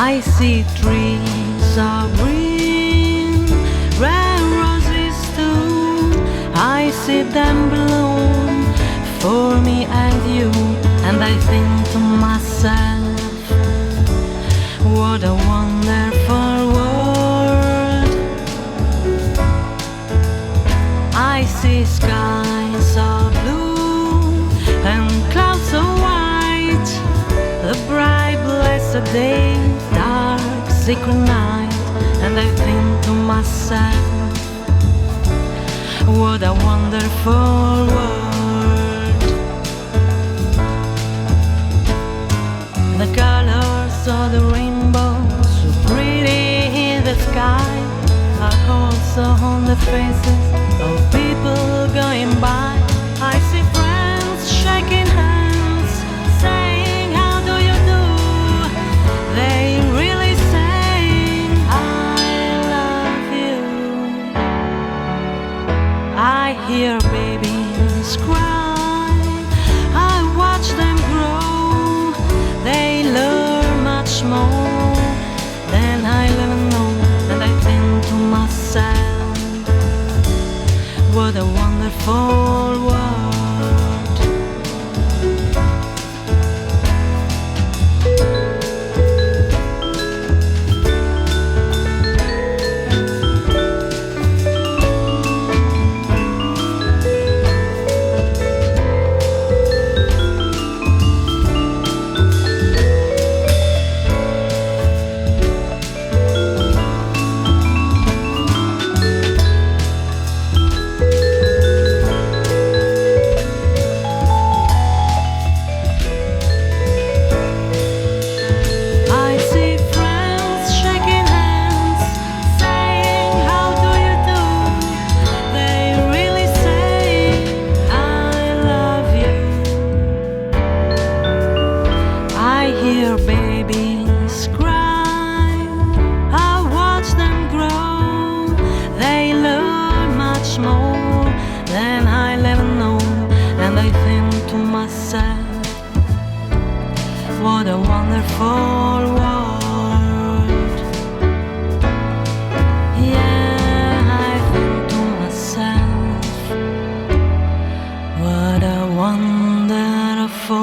I see trees of green, red roses too. I see them bloom for me and you, and I think to myself, what a wonderful world. I see skies of blue and clouds of white, the bright blessed day, dark secret night, and I think to myself, what a wonderful world. The colors of the rainbow, so pretty in the sky, are also on the faces of people going by. I see friends shaking hands, saying, how do you do? They really saying, I love you. I hear babies cry, I watch them grow. They learn much more than I ever know, and I think to myself, what a wonderful world. I see friends shaking hands, saying, how do you do? They really say, I love you. I hear babies cry, I watch them grow. They learn much more than I'll ever know, and I think to myself, what a wonderful world. Yeah, I think to myself, what a wonderful